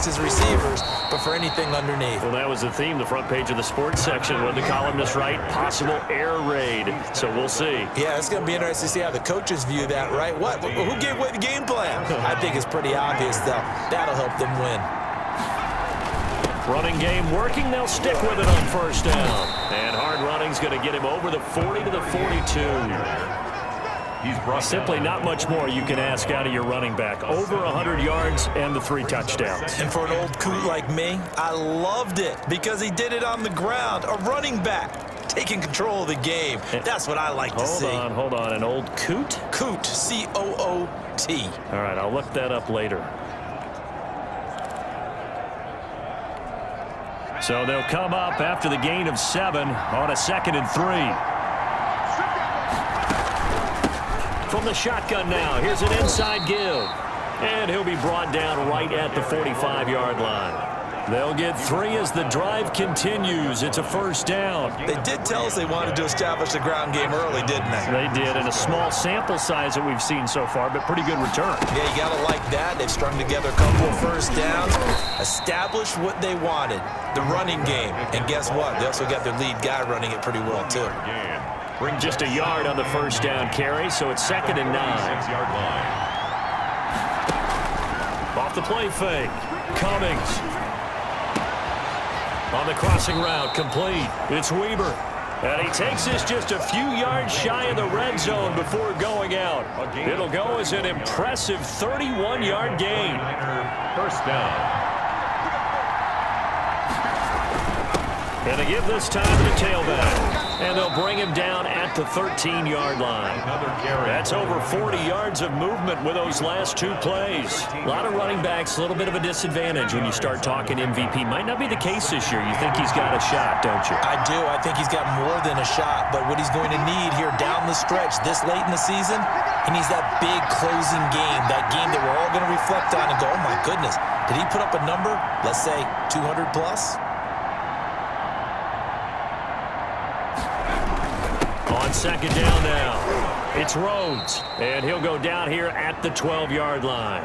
just his receivers, but for anything underneath. Well, that was the theme, the front page of the sports section. What did the columnist write? Possible air raid. So we'll see. Yeah, it's going to be interesting to see how the coaches view that, right? What? Who gave away the game plan? I think it's pretty obvious, though. That'll help them win. Running game working. They'll stick with it on first down. And hard running's going to get him over the 40 to the 42. Simply not much more you can ask out of your running back. Over 100 yards and the 3 touchdowns. And for an old coot like me, I loved it because he did it on the ground. A running back taking control of the game. That's what I like to see. Hold on. An old coot? Coot, C-O-O-T. All right, I'll look that up later. So they'll come up after the gain of 7 on a 2nd and 3. From the shotgun now, here's an inside give. And he'll be brought down right at the 45-yard line. They'll get 3 as the drive continues. It's a first down. They did tell us they wanted to establish the ground game early, didn't they? They did, and a small sample size that we've seen so far, but pretty good return. Yeah, you got to like that. They've strung together a couple of first downs, established what they wanted, the running game. And guess what? They also got their lead guy running it pretty well, too. Bring just a yard on the first down carry, so it's 2nd and 9. 6-yard line. Off the play fake. Cummings. On the crossing route, complete. It's Weber. And he takes this just a few yards shy of the red zone before going out. It'll go as an impressive 31-yard gain. First down. And they give this time to the tailback. And they'll bring him down at the 13-yard line. That's over 40 yards of movement with those last 2 plays. A lot of running backs, a little bit of a disadvantage when you start talking MVP. Might not be the case this year. You think he's got a shot, don't you? I do. I think he's got more than a shot. But what he's going to need here down the stretch this late in the season, he needs that big closing game, that game that we're all going to reflect on and go, oh, my goodness, did he put up a number, let's say 200 plus? On 2nd down now, it's Rhodes, and he'll go down here at the 12-yard line.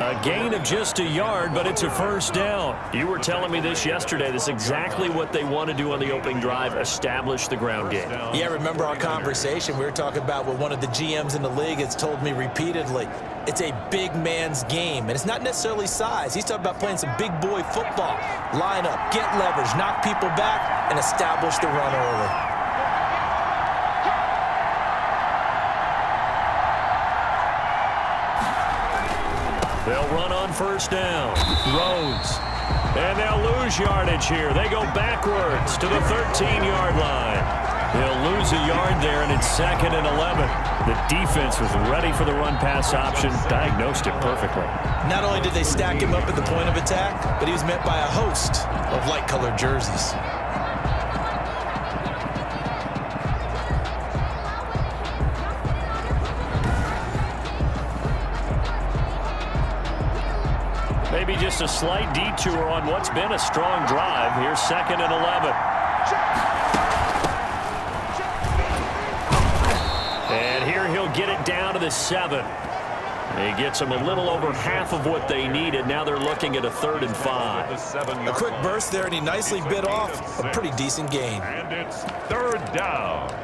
A gain of just a yard, but it's a first down. You were telling me this yesterday. This is exactly what they want to do on the opening drive, establish the ground game. Yeah, remember our conversation? We were talking about what one of the GMs in the league has told me repeatedly. It's a big man's game, and it's not necessarily size. He's talking about playing some big boy football. Line up, get leverage, knock people back, and establish the run early. They'll run on first down. Rhodes. And they'll lose yardage here. They go backwards to the 13-yard line. They'll lose a yard there, and it's 2nd and 11. The defense was ready for the run-pass option, diagnosed it perfectly. Not only did they stack him up at the point of attack, but he was met by a host of light-colored jerseys. Maybe just a slight detour on what's been a strong drive. Here's 2nd and 11. And here he'll get it down to the 7. He gets them a little over half of what they needed. Now they're looking at a 3rd and 5. A quick burst there, and he nicely bit off a pretty decent gain. And it's 3rd down.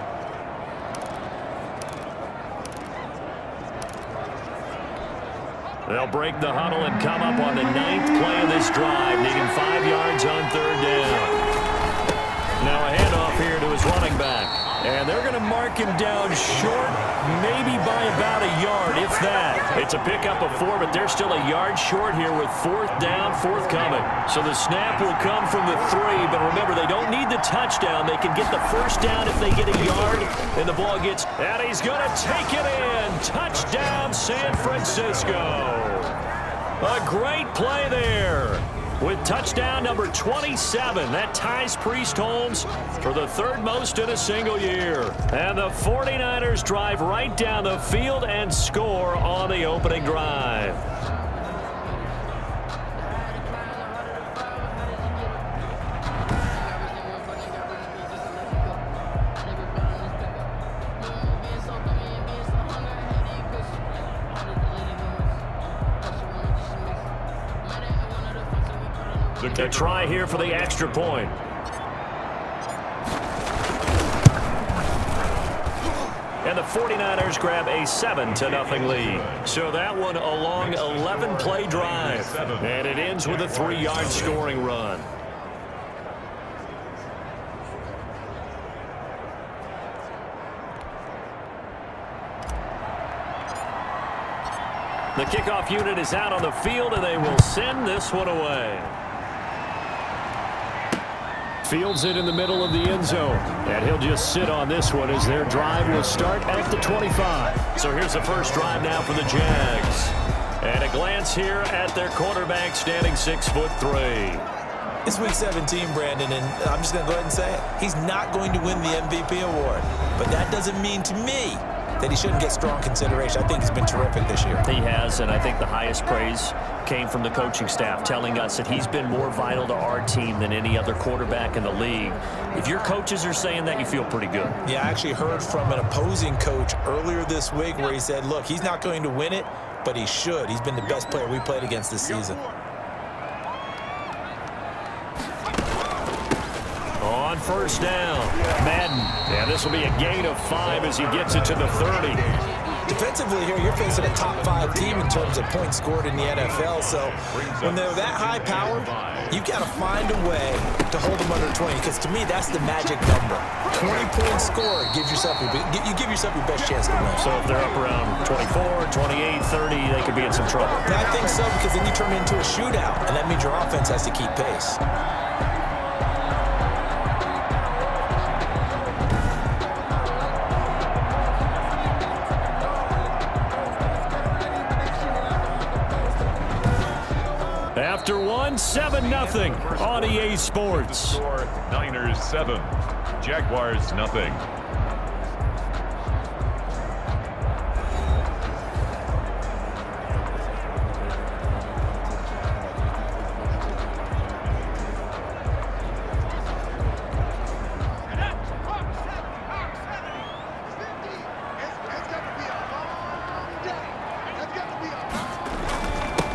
They'll break the huddle and come up on the 9th play of this drive, needing 5 yards on 3rd down. Now a handoff here to his running back. And they're going to mark him down short, maybe by about a yard, if that. It's a pickup of 4, but they're still a yard short here with 4th down, forthcoming. So the snap will come from the 3, but remember, they don't need the touchdown. They can get the first down if they get a yard, and the ball gets, and he's going to take it in. Touchdown, San Francisco. A great play there. With touchdown number 27, that ties Priest Holmes for the 3rd most in a single year. And the 49ers drive right down the field and score on the opening drive. To try here for the extra point. And the 49ers grab a 7-0 lead. So that one a long 11-play drive. And it ends with a 3-yard scoring run. The kickoff unit is out on the field, and they will send this one away. Fields it in the middle of the end zone. And he'll just sit on this one as their drive will start at the 25. So here's the first drive now for the Jags. And a glance here at their quarterback standing 6'3". It's week 17, Brandon, and I'm just going to go ahead and say it. He's not going to win the MVP award. But that doesn't mean to me that he shouldn't get strong consideration. I think he's been terrific this year. He has, and I think the highest praise came from the coaching staff telling us that he's been more vital to our team than any other quarterback in the league. If your coaches are saying that, you feel pretty good. Yeah, I actually heard from an opposing coach earlier this week where he said, look, he's not going to win it, but he should. He's been the best player we played against this season. On first down, Madden. Yeah, this will be a gain of 5 as he gets it to the 30. Defensively here, you're facing a top 5 team in terms of points scored in the NFL. So when they're that high powered, you've got to find a way to hold them under 20. Because to me, that's the magic number. 20 points scored gives yourself you give yourself your best chance to win. So if they're up around 24, 28, 30, they could be in some trouble. I think so, because then you turn it into a shootout, and that means your offense has to keep pace. After one, 7-0 on EA Sports. Niners 7, Jaguars nothing.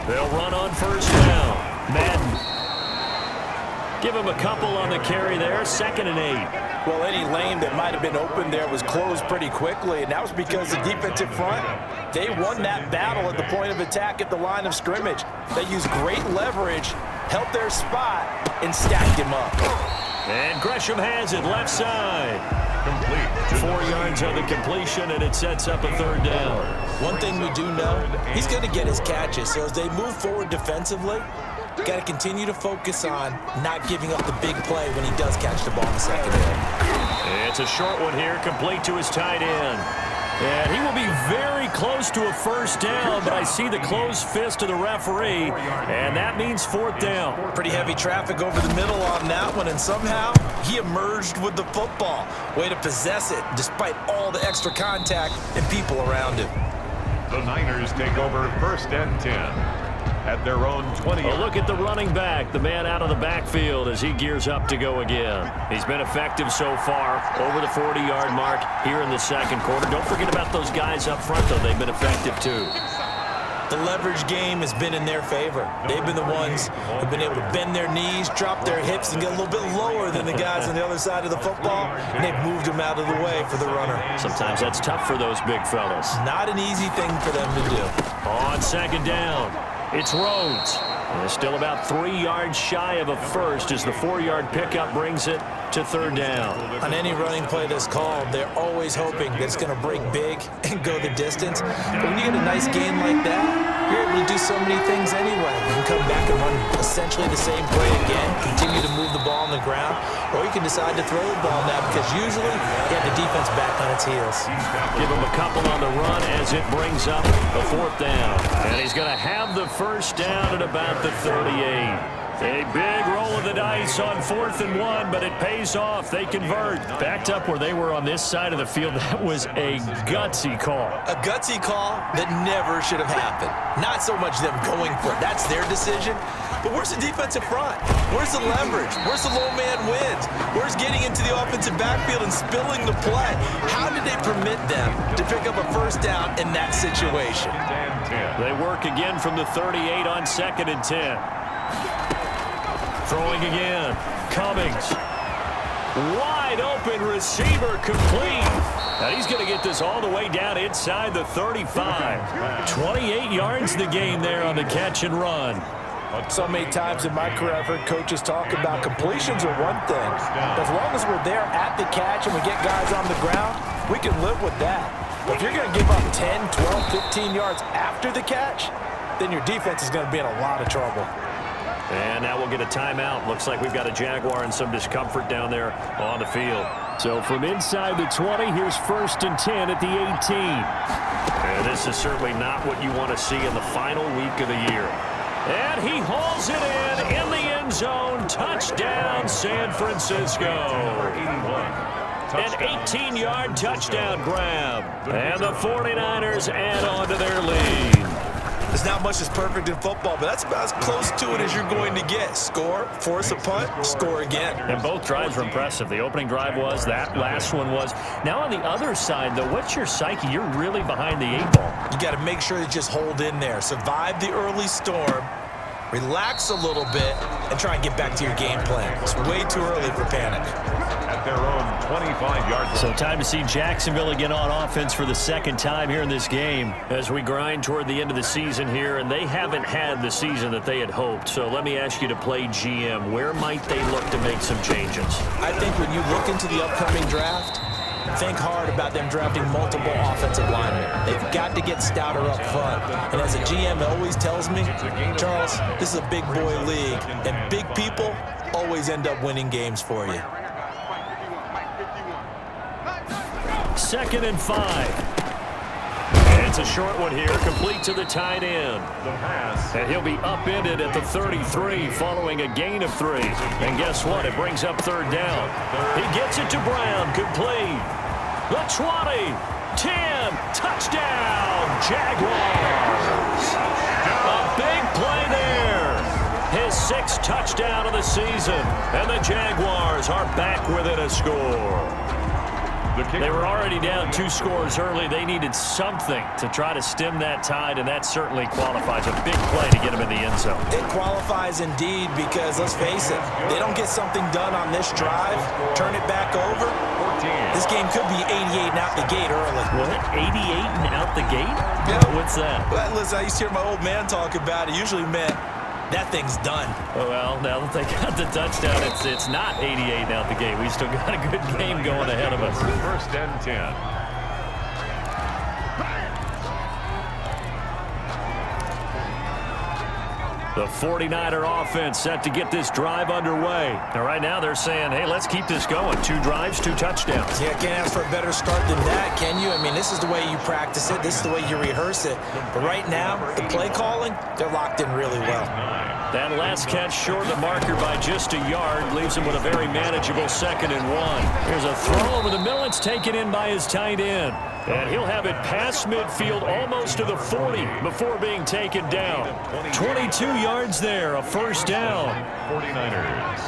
They'll run on first down. Madden. Give him a couple on the carry there. 2nd and 8. Well, any lane that might have been open there was closed pretty quickly, and that was because the defensive front, they won that battle at the point of attack at the line of scrimmage. They used great leverage, held their spot, and stacked him up. And Gresham has it left side. Complete. 4 yards on the completion, and it sets up a 3rd down. One thing we do know, he's going to get his catches. So as they move forward defensively, got to continue to focus on not giving up the big play when he does catch the ball in the secondary. It's a short one here, complete to his tight end. And he will be very close to a first down, but I see the closed fist of the referee, and that means 4th down. Pretty heavy traffic over the middle on that one, and somehow he emerged with the football. Way to possess it, despite all the extra contact and people around him. The Niners take over 1st and 10 at their own 20. A look at the running back, the man out of the backfield as he gears up to go again. He's been effective so far, over the 40-yard mark here in the 2nd quarter. Don't forget about those guys up front, though. They've been effective, too. The leverage game has been in their favor. They've been the ones who've been able to bend their knees, drop their hips, and get a little bit lower than the guys on the other side of the football, and they've moved them out of the way for the runner. Sometimes that's tough for those big fellas. Not an easy thing for them to do. On 2nd down, it's Rhodes. And it's still about 3 yards shy of a first as the 4-yard pickup brings it to 3rd down. On any running play that's called, they're always hoping that it's going to break big and go the distance. But when you get a nice gain like that, you're able to do so many things anyway. You can come back and run essentially the same play again, continue to move the ball on the ground, or you can decide to throw the ball now because usually you have the defense back on its heels. Give him a couple on the run as it brings up a 4th down. And he's going to have the first down at about the 38. A big roll of the dice on 4th and 1, but it pays off. They convert. Backed up where they were on this side of the field. That was a gutsy call. A gutsy call that never should have happened. Not so much them going for it. That's their decision. But where's the defensive front? Where's the leverage? Where's the low man wins? Where's getting into the offensive backfield and spilling the play? How did they permit them to pick up a first down in that situation? They work again from the 38 on 2nd and 10. Throwing again. Cummings. Wide open receiver complete. And he's going to get this all the way down inside the 35. 28 yards the gain there on the catch and run. So many times in my career, I've heard coaches talk about completions are one thing. But as long as we're there at the catch and we get guys on the ground, we can live with that. But if you're going to give up 10, 12, 15 yards after the catch, then your defense is going to be in a lot of trouble. And now we'll get a timeout. Looks like we've got a Jaguar and some discomfort down there on the field. So from inside the 20, here's 1st and 10 at the 18. And this is certainly not what you want to see in the final week of the year. And he hauls it in the end zone. Touchdown, San Francisco. An 18-yard touchdown grab. And the 49ers add on to their lead. There's not much that's perfect in football, but that's about as close to it as you're going to get. Score, force a punt, score again. And both drives were impressive. The opening drive was, that last one was. Now on the other side, though, what's your psyche? You're really behind the 8 ball. You got to make sure to just hold in there. Survive the early storm, relax a little bit, and try and get back to your game plan. It's way too early for panic. At their own 25-yard line. So time to see Jacksonville again on offense for the second time here in this game as we grind toward the end of the season here, and they haven't had the season that they had hoped. So let me ask you to play GM. Where might they look to make some changes? I think when you look into the upcoming draft, think hard about them drafting multiple offensive linemen. They've got to get stouter up front. And as a GM always tells me, Charles, this is a big boy league, and big people always end up winning games for you. 2nd and 5. And it's a short one here, complete to the tight end. And he'll be upended at the 33 following a gain of 3. And guess what? It brings up 3rd down. He gets it to Brown, complete. The 20, 10, touchdown, Jaguars. A big play there. His 6th touchdown of the season. And the Jaguars are back within a score. They were already down 2 scores early. They needed something to try to stem that tide, and that certainly qualifies. A big play to get them in the end zone. It qualifies indeed because, let's face it, they don't get something done on this drive, turn it back over, this game could be 88 and out the gate early. What? 88 and out the gate? Yeah. What's that? Well, listen, I used to hear my old man talk about it. Usually meant that thing's done. Well, now that they got the touchdown, it's not 88 out the gate. We still got a good game going ahead of us. 1st and 10. The 49er offense set to get this drive underway. And right now they're saying, hey, let's keep this going. 2 drives, 2 touchdowns. Yeah, can't ask for a better start than that, can you? I mean, this is the way you practice it. This is the way you rehearse it. But right now, the play calling, they're locked in really well. That last catch short of the marker by just a yard leaves him with a very manageable 2nd and 1. Here's a throw over the middle. It's taken in by his tight end. And he'll have it past midfield almost to the 40 before being taken down. 22 yards there, a 1st down. 49ers.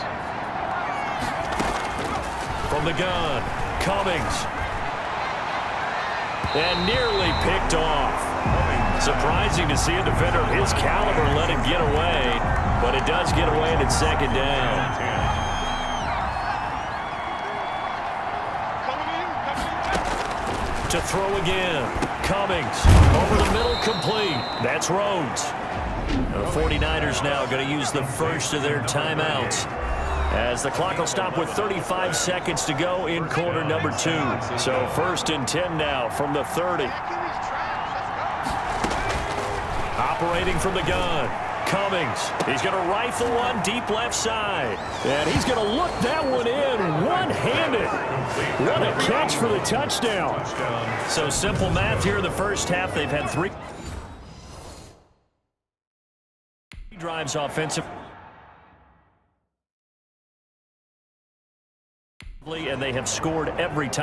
From the gun, Cummings. And nearly picked off. Surprising to see a defender of his caliber let it get away, but it does get away and it's 2nd down. To throw again, Cummings over the middle, complete. That's Rhodes. The 49ers now going to use the first of their timeouts as the clock will stop with 35 seconds to go in quarter number 2. So 1st and 10 now from the 30. Operating from the gun, Cummings. He's going to rifle one deep left side. And he's going to look that one in one-handed. What a catch for the touchdown. So simple math here in the first half. They've had 3 drives offensively, and they have scored every time.